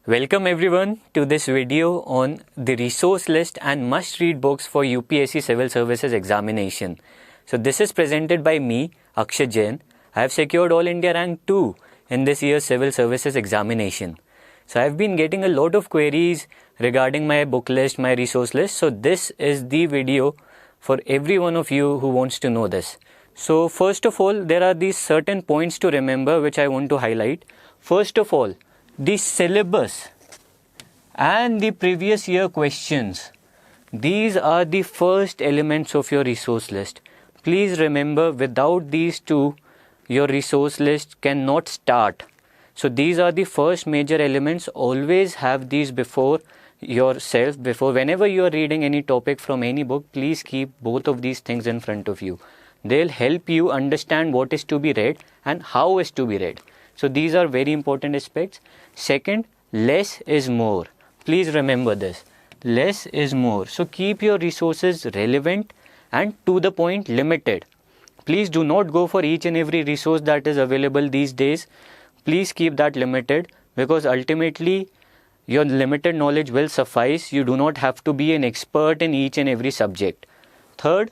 Welcome everyone to this video on the resource list and must read books for UPSC Civil Services examination. So this is presented by me, Akshay Jain. I have secured All India Rank 2 in this year's Civil Services examination. So I have been getting a lot of queries regarding my book list, my resource list. So this is the video for every one of you who wants to know this. So first of all, there are these certain points to remember which I want to highlight. First of all, the syllabus and the previous year questions. These are the first elements of your resource list. Please remember, without these two, your resource list cannot start. So these are the first major elements. Always have these before yourself. Before whenever you are reading any topic from any book, please keep both of these things in front of you. They'll help you understand what is to be read and how is to be read. So these are very important aspects. Second, less is more. Please remember this. Less is more. So keep your resources relevant and to the point, limited. Please do not go for each and every resource that is available these days. Please keep that limited, because ultimately your limited knowledge will suffice. You do not have to be an expert in each and every subject. Third,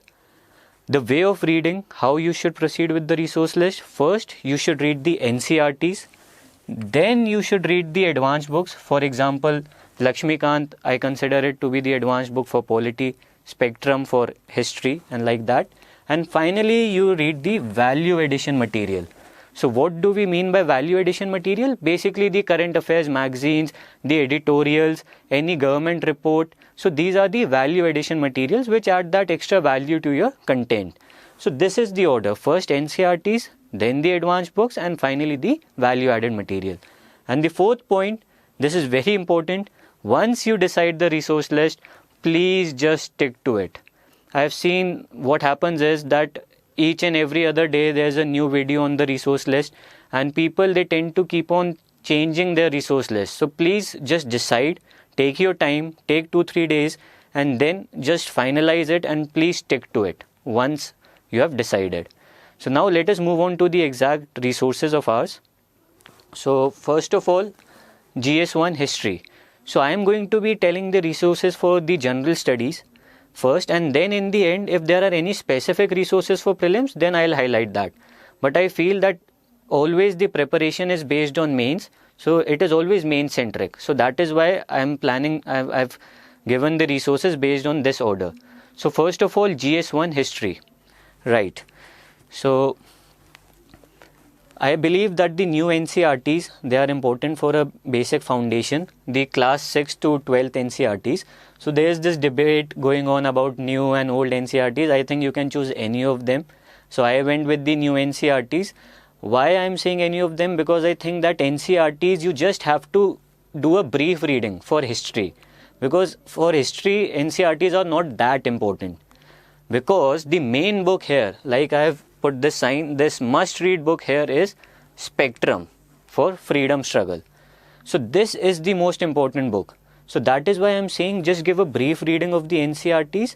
the way of reading, how you should proceed with the resource list. First, you should read the NCERTs. Then you should read the advanced books. For example, Lakshmikant, I consider it to be the advanced book for polity, Spectrum for history, and like that. And finally, you read the value addition material. So what do we mean by value addition material? Basically the current affairs magazines, the editorials, any government report. So these are the value addition materials which add that extra value to your content. So this is the order. First NCERTs, then the advanced books, and finally the value added material. And the fourth point, this is very important. Once you decide the resource list, please just stick to it. I have seen what happens is that each and every other day there's a new video on the resource list, and people, they tend to keep on changing their resource list. So please just decide, take your time, take 2-3 days, and then just finalize it, and please stick to it once you have decided. So now let us move on to the exact resources of ours. So first of all, GS1 history. So I am going to be telling the resources for the general studies first, and then in the end, if there are any specific resources for prelims, then I'll highlight that. But I feel that always the preparation is based on mains, so it is always main centric. So that is why I'm planning, I've given the resources based on this order. So first of all, GS1 history. Right. So I believe that the new NCERTs, they are important for a basic foundation, the class 6 to 12th NCERTs. So there is this debate going on about new and old NCERTs. I think you can choose any of them. So I went with the new NCERTs. Why I am saying any of them? Because I think that NCERTs, you just have to do a brief reading for history. Because for history, NCERTs are not that important. Because the main book here, like I have put this sign, this must read book here is Spectrum for freedom struggle. So this is the most important book. So that is why I am saying just give a brief reading of the NCERTs,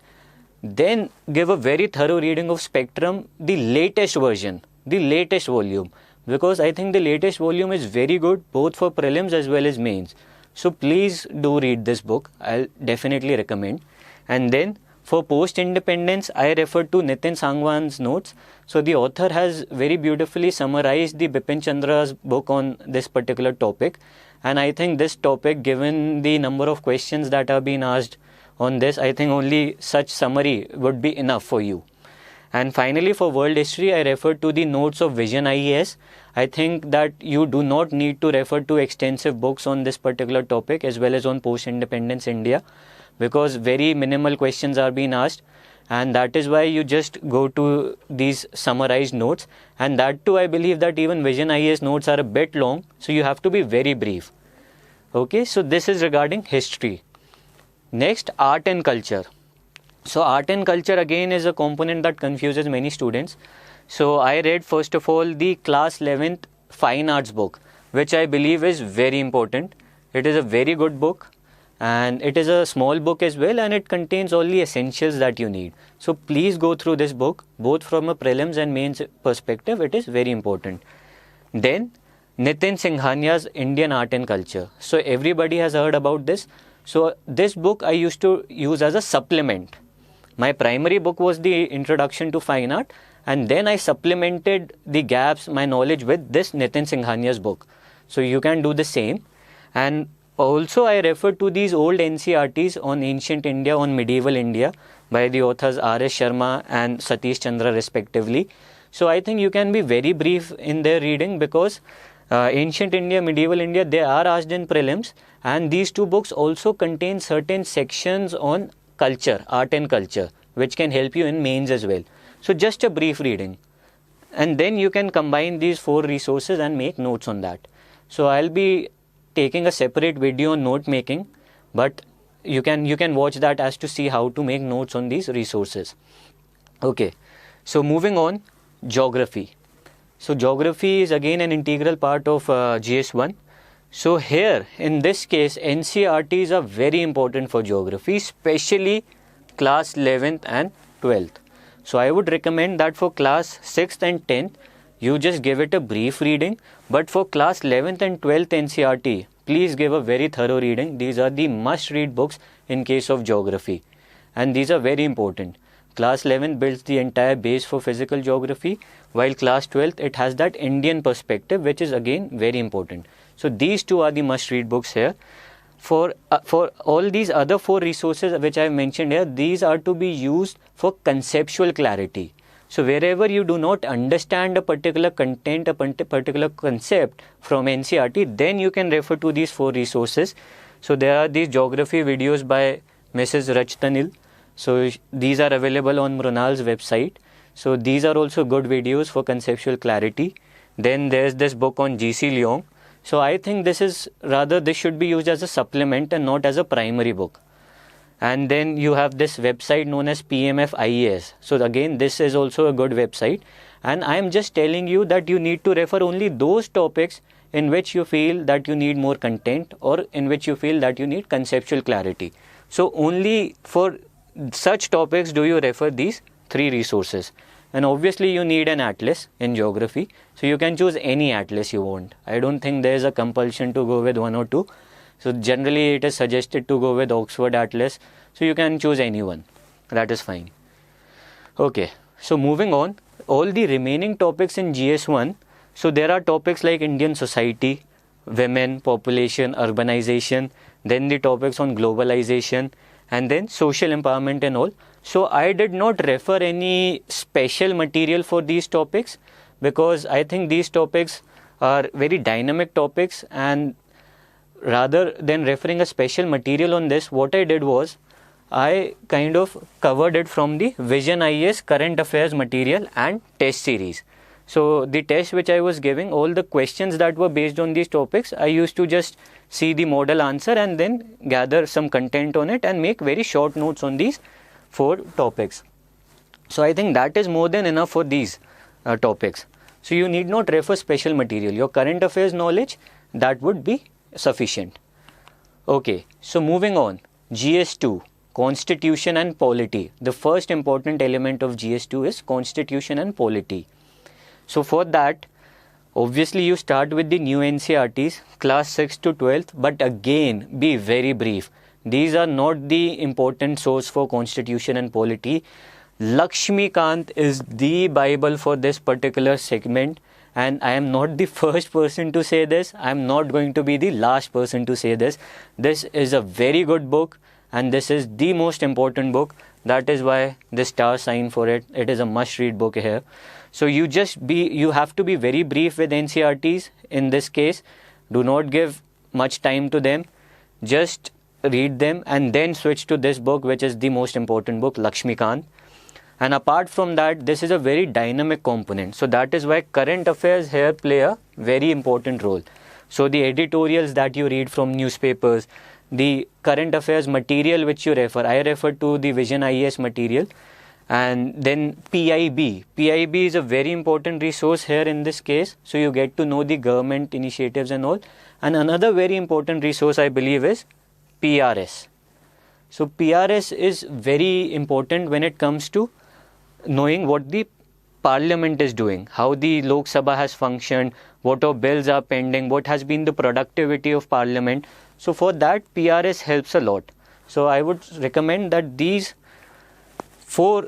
then give a very thorough reading of Spectrum, the latest version, the latest volume. Because I think the latest volume is very good both for prelims as well as mains. So please do read this book. I'll definitely recommend. And then for post-independence, I refer to Nitin Sangwan's notes. So the author has very beautifully summarized the Bipin Chandra's book on this particular topic. And I think this topic, given the number of questions that are being asked on this, I think only such summary would be enough for you. And finally, for world history, I refer to the notes of Vision IAS. I think that you do not need to refer to extensive books on this particular topic as well as on post-independence India, because very minimal questions are being asked, and that is why you just go to these summarized notes. And that too, I believe that even Vision IAS notes are a bit long, so you have to be very brief. Okay, so this is regarding history. Next, art and culture. So art and culture again is a component that confuses many students. So I read first of all the class 11th fine arts book, which I believe is very important. It is a very good book, and it is a small book as well, and it contains all the essentials that you need. So please go through this book, both from a prelims and mains perspective. It is very important. Then Nitin Singhania's Indian Art and Culture. So everybody has heard about this. So this book I used to use as a supplement. My primary book was the Introduction to Fine Art, and then I supplemented the gaps, my knowledge, with this Nitin Singhania's book. So you can do the same. And also I refer to these old NCRTs on ancient India, on medieval India, by the authors R.S. Sharma and Satish Chandra respectively. So I think you can be very brief in their reading, because ancient India, medieval India, they are asked in prelims, and these two books also contain certain sections on culture, art and culture, which can help you in mains as well. So just a brief reading, and then you can combine these 4 resources and make notes on that. So I'll be taking a separate video on note making, but you can watch that as to see how to make notes on these resources. Okay, so moving on, geography. So geography is again an integral part of GS1. So here in this case, NCRTs are very important for geography, especially class 11th and 12th. So I would recommend that for class 6th and 10th, you just give it a brief reading. But for class 11th and 12th NCRT, please give a very thorough reading. These are the must read books in case of geography. And these are very important. Class 11 builds the entire base for physical geography, while class 12th, it has that Indian perspective, which is again very important. So these two are the must read books here. For all these other 4 resources which I have mentioned here, these are to be used for conceptual clarity. So wherever you do not understand a particular content, a particular concept from NCRT, then you can refer to these 4 resources. So there are these geography videos by Mrs. Rajtanil. So these are available on Mrunal's website. So these are also good videos for conceptual clarity. Then there's this book on G.C. Leong. So I think this should be used as a supplement and not as a primary book. And then you have this website known as PMF IAS. So again, this is also a good website. And I am just telling you that you need to refer only those topics in which you feel that you need more content, or in which you feel that you need conceptual clarity. So only for such topics do you refer these 3 resources. And obviously you need an atlas in geography. So you can choose any atlas you want. I don't think there is a compulsion to go with 1 or 2. So generally it is suggested to go with Oxford Atlas. So you can choose any one. That is fine. Okay. So moving on, all the remaining topics in GS1. So there are topics like Indian society, women, population, urbanization, then the topics on globalization, and then social empowerment and all. So I did not refer any special material for these topics, because I think these topics are very dynamic topics, and rather than referring a special material on this, what I did was I kind of covered it from the Vision IAS current affairs material and test series. So the test which I was giving, all the questions that were based on these topics, I used to just see the model answer and then gather some content on it and make very short notes on these 4 topics. So I think that is more than enough for these topics. So you need not refer special material. Your current affairs knowledge, that would be sufficient. Okay, so moving on, GS2, Constitution and Polity. The first important element of GS2 is Constitution and Polity. So for that, obviously you start with the new NCRTs, class 6 to 12th, but again, be very brief. These are not the important source for Constitution and Polity. Lakshmikant is the Bible for this particular segment, and I am not the first person to say this. I am not going to be the last person to say this. This is a very good book, and this is the most important book. That is why the star sign for it. It is a must read book here. So you have to be very brief with NCRTs in this case. Do not give much time to them. Just read them and then switch to this book, which is the most important book, Lakshmikant. And apart from that, this is a very dynamic component. So that is why current affairs here play a very important role. So the editorials that you read from newspapers, the current affairs material which you refer, I refer to the Vision IAS material. And then PIB. PIB is a very important resource here in this case. So you get to know the government initiatives and all. And another very important resource I believe is PRS. So PRS is very important when it comes to knowing what the Parliament is doing, how the Lok Sabha has functioned, what all bills are pending, what has been the productivity of Parliament. So for that, PRS helps a lot. So I would recommend that these 4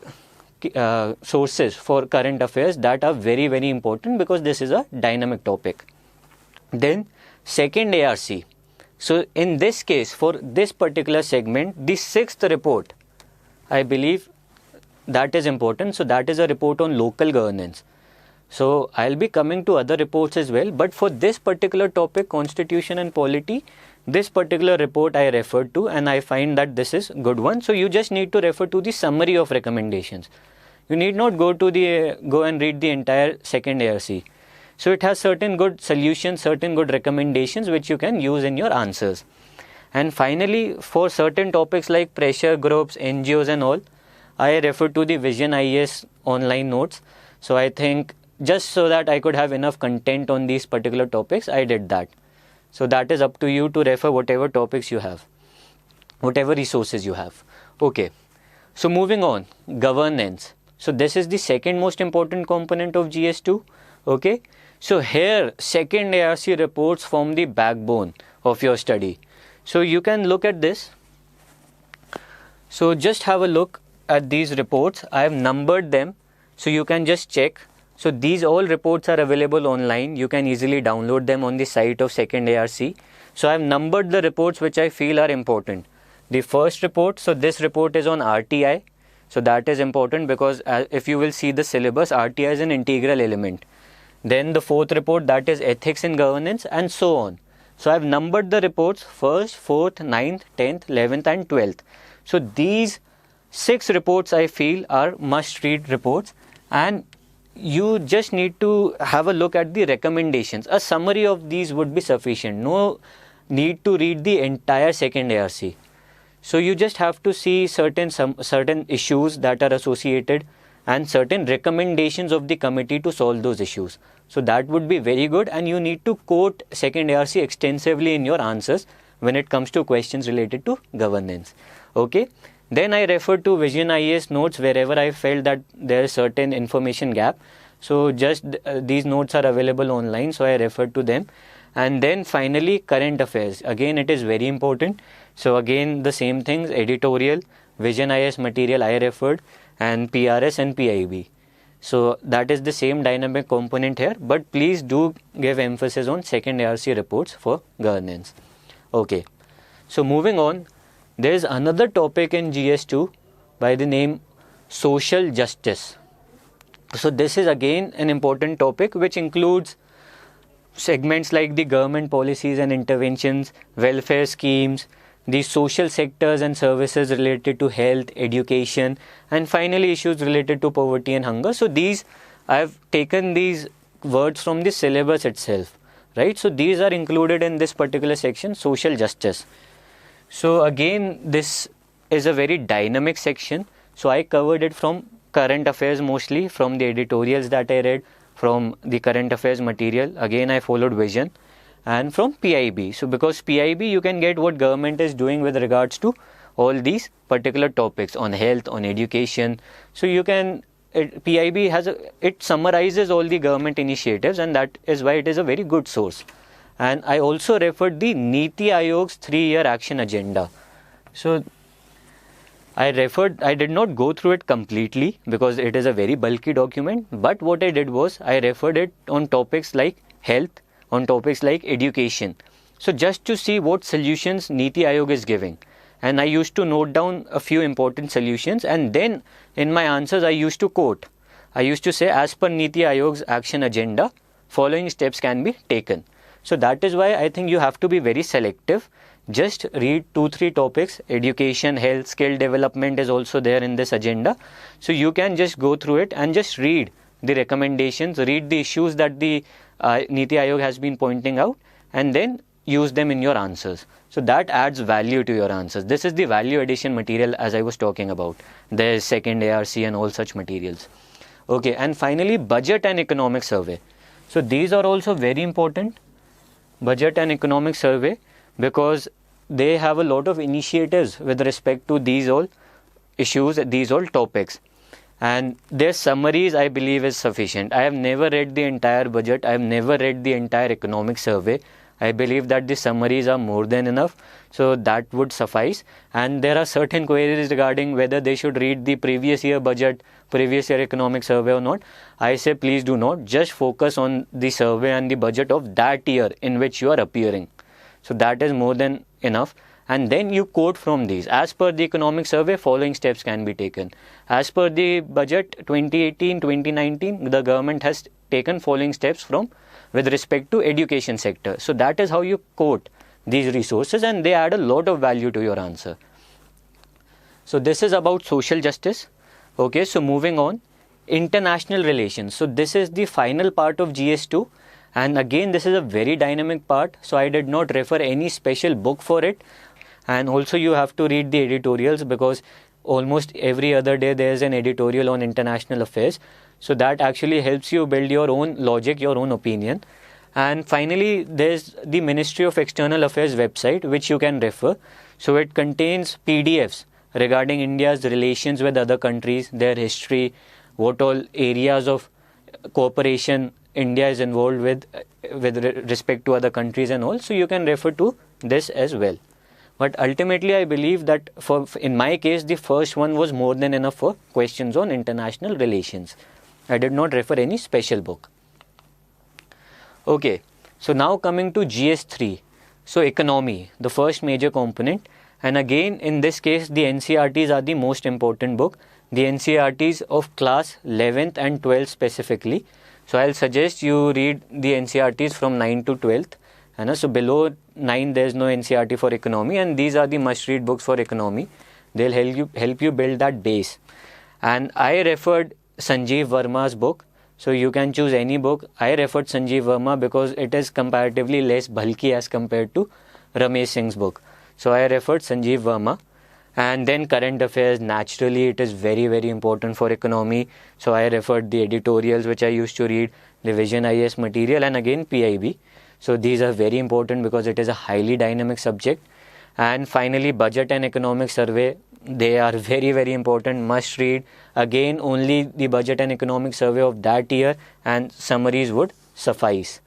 sources for current affairs that are very, very important, because this is a dynamic topic. Then second ARC. So in this case, for this particular segment, the 6th report, I believe that is important. So that is a report on local governance. So I'll be coming to other reports as well, but for this particular topic, constitution and polity, this particular report I referred to, and I find that this is good one. So you just need to refer to the summary of recommendations. You need not go and read the entire second ARC. So it has certain good solutions, certain good recommendations which you can use in your answers. And finally, for certain topics like pressure groups, NGOs and all, I refer to the Vision IAS online notes. So I think just so that I could have enough content on these particular topics, I did that. So that is up to you to refer whatever topics you have, whatever resources you have. Okay. So moving on, governance. So this is the second most important component of GS2. Okay. So here, second ARC reports form the backbone of your study. So you can look at this. So just have a look at these reports. I have numbered them, so you can just check. So these all reports are available online. You can easily download them on the site of second ARC. So I have numbered the reports which I feel are important. The first report, so this report is on RTI. So that is important because if you will see the syllabus, RTI is an integral element. Then the fourth report, that is ethics in governance, and so on. So I have numbered the reports 1st, 4th, 9th, 10th, 11th and 12th. So these 6 reports I feel are must read reports, and you just need to have a look at the recommendations. A summary of these would be sufficient. No need to read the entire second ARC. So you just have to see certain issues that are associated and certain recommendations of the committee to solve those issues. So that would be very good, and you need to quote second ARC extensively in your answers when it comes to questions related to governance. Okay. Then I refer to Vision IAS notes wherever I felt that there is certain information gap. So just these notes are available online, so I refer to them. And then finally, current affairs. Again, it is very important. So again, the same things, editorial, Vision IAS material I referred, and PRS and PIB. So that is the same dynamic component here, but please do give emphasis on second ARC reports for governance. Okay. So moving on, there is another topic in GS2 by the name social justice. So this is again an important topic which includes segments like the government policies and interventions, welfare schemes, the social sectors and services related to health, education, and finally issues related to poverty and hunger. So these, I have taken these words from the syllabus itself, right? So these are included in this particular section, social justice. So again, this is a very dynamic section. So I covered it from current affairs mostly, from the editorials that I read, from the current affairs material. Again, I followed Vision, and from PIB. So because PIB, you can get what government is doing with regards to all these particular topics on health, on education. So you can, PIB it summarizes all the government initiatives, and that is why it is a very good source. And I also referred the Niti Aayog's 3-year action agenda. So I did not go through it completely because it is a very bulky document, but what I did was I referred it on topics like health, on topics like education. So just to see what solutions Niti Aayog is giving. And I used to note down a few important solutions, and then in my answers I used to quote. I used to say, as per Niti Aayog's action agenda, following steps can be taken. So that is why I think you have to be very selective. Just read 2-3 topics. Education, health, skill development is also there in this agenda. So you can just go through it and just read the recommendations, read the issues that the Niti Aayog has been pointing out, and then use them in your answers. So that adds value to your answers. This is the value addition material as I was talking about. There is second ARC and all such materials. Okay, and finally budget and economic survey. So these are also very important, budget and economic survey, because they have a lot of initiatives with respect to these all issues, these all topics. and their summaries I believe is sufficient. I have never read the entire budget, I have never read the entire economic survey. I believe that the summaries are more than enough, so that would suffice. And there are certain queries regarding whether they should read the previous year budget, previous year economic survey or not. I say please do not, just focus on the survey and the budget of that year in which you are appearing. So that is more than enough. And then you quote from these. As per the economic survey, following steps can be taken. As per the budget 2018-2019, the government has taken following steps from with respect to education sector. So that is how you quote these resources, and they add a lot of value to your answer. So this is about social justice. Okay, so moving on, international relations. So this is the final part of GS2, and again this is a very dynamic part, so I did not refer any special book for it. And also you have to read the editorials, because almost every other day there is an editorial on international affairs. So that actually helps you build your own logic, your own opinion. And finally, there's the Ministry of External Affairs website, which you can refer. So it contains PDFs regarding India's relations with other countries, their history, what all areas of cooperation India is involved with respect to other countries and all. So you can refer to this as well. But ultimately, I believe that in my case, the first one was more than enough for questions on international relations. I did not refer any special book. Okay, so now coming to GS3. So economy, the first major component. And again, in this case, the NCERTs are the most important book. The NCERTs of class 11th and 12th specifically. So I'll suggest you read the NCERTs from 9 to 12th. And so below 9 there is no NCERT for economy, and these are the must read books for economy. They'll help you build that base. And I referred Sanjeev Verma's book, so you can choose any book. I referred Sanjeev Verma because it is comparatively less bulky as compared to Ramesh Singh's book. So I referred Sanjeev Verma. And then current affairs, naturally it is very, very important for economy. So I referred the editorials which I used to read, the Vision IAS material, and again PIB. So these are very important because it is a highly dynamic subject. And finally, budget and economic survey, they are very, very important, must read. Again, only the budget and economic survey of that year and summaries would suffice.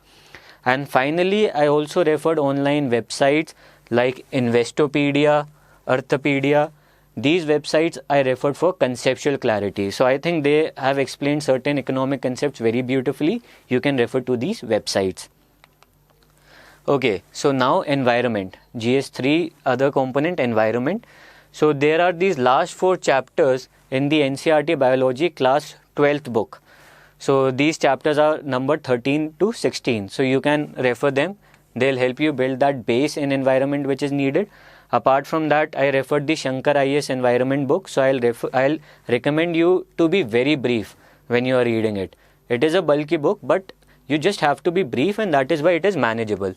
And finally, I also referred online websites like Investopedia, Arthopedia. These websites I referred for conceptual clarity. So I think they have explained certain economic concepts very beautifully. You can refer to these websites. Okay, so now environment. GS3, other component, environment. So there are these last 4 chapters in the NCERT Biology class 12th book. So these chapters are numbered 13 to 16. So you can refer them. They'll help you build that base in environment which is needed. Apart from that, I referred the Shankar IAS environment book. So I'll recommend you to be very brief when you are reading it. It is a bulky book, but you just have to be brief, and that is why it is manageable.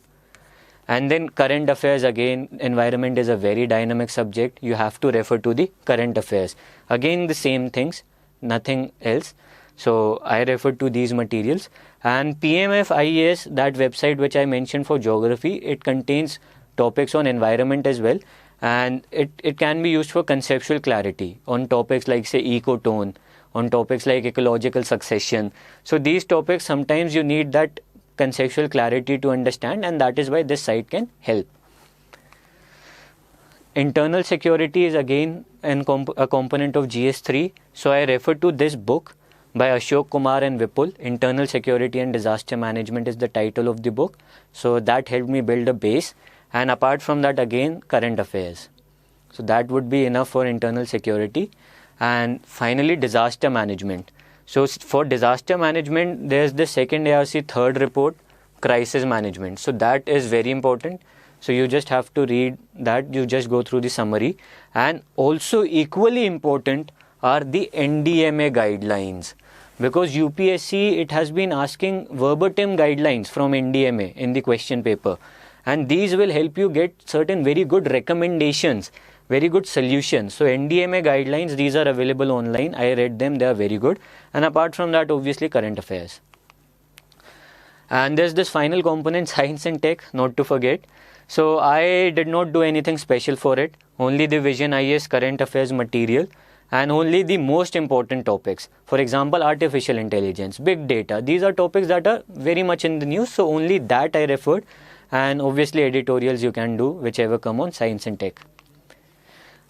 And then current affairs, again, environment is a very dynamic subject. You have to refer to the current affairs. Again, the same things, nothing else. So I referred to these materials. And PMF IAS, that website which I mentioned for geography, it contains topics on environment as well. And it can be used for conceptual clarity on topics like, say, ecotone, on topics like ecological succession. So these topics, sometimes you need that conceptual clarity to understand, and that is why this site can help. Internal security is again a component of GS3. So I refer to this book by Ashok Kumar and Vipul. Internal Security and Disaster Management is the title of the book. So that helped me build a base. And apart from that, again, current affairs. So that would be enough for internal security. And finally, disaster management. So for disaster management, there's the second ARC third report, crisis management. So that is very important. So you just have to read that. You just go through the summary. And also equally important are the NDMA guidelines. Because UPSC, it has been asking verbatim guidelines from NDMA in the question paper. And these will help you get certain very good recommendations, very good solutions. So NDMA guidelines, these are available online. I read them, they are very good. And apart from that, obviously current affairs. And there's this final component, science and tech, not to forget. So I did not do anything special for it. Only the Vision IAS current affairs material. and only the most important topics. For example, artificial intelligence, big data. These are topics that are very much in the news, so only that I referred. And obviously editorials you can do whichever come on science and tech.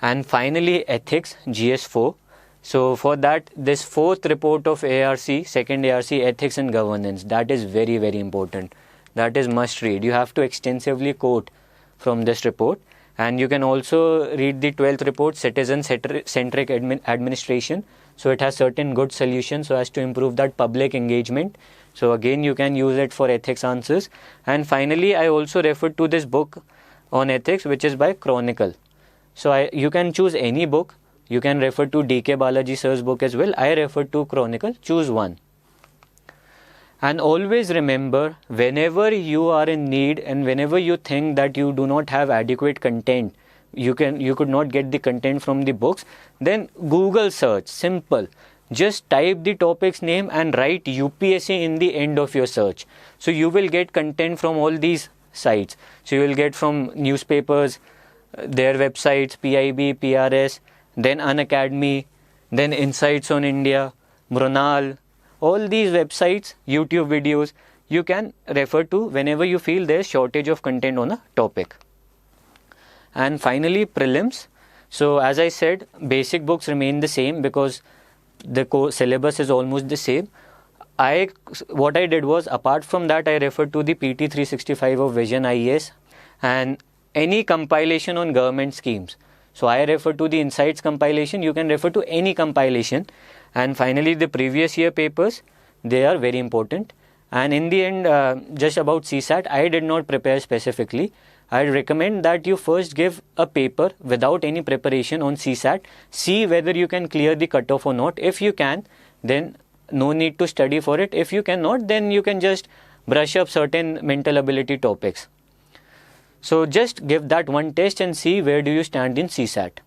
And finally, ethics, GS4. So for that, this fourth report of ARC, second ARC, ethics and governance, that is very, very important. That is must read. You have to extensively quote from this report. And you can also read the 12th report, citizen-centric administration. So it has certain good solutions so as to improve that public engagement. So again, you can use it for ethics answers. And finally, I also referred to this book on ethics, which is by Chronicle. So you can choose any book. You can refer to D.K. Balaji sir's book as well. I refer to Chronicle. Choose one. And always remember, whenever you are in need and whenever you think that you do not have adequate content, you could not get the content from the books, then Google search, simple. Just type the topic's name and write UPSC in the end of your search. So you will get content from all these sites. So you will get from newspapers, their websites, PIB, PRS, then Unacademy, then Insights on India, Mrunal, all these websites, YouTube videos, you can refer to whenever you feel there's shortage of content on a topic. And finally, prelims. So as I said, basic books remain the same because the syllabus is almost the same. What I did was, apart from that, I referred to the PT 365 of Vision IAS and any compilation on government schemes. So I refer to the Insights compilation. You can refer to any compilation. And finally, the previous year papers, they are very important. And in the end, just about CSAT, I did not prepare specifically. I recommend that you first give a paper without any preparation on CSAT. See whether you can clear the cutoff or not. If you can, then no need to study for it. If you cannot, then you can just brush up certain mental ability topics. So just give that one test and see where do you stand in CSAT.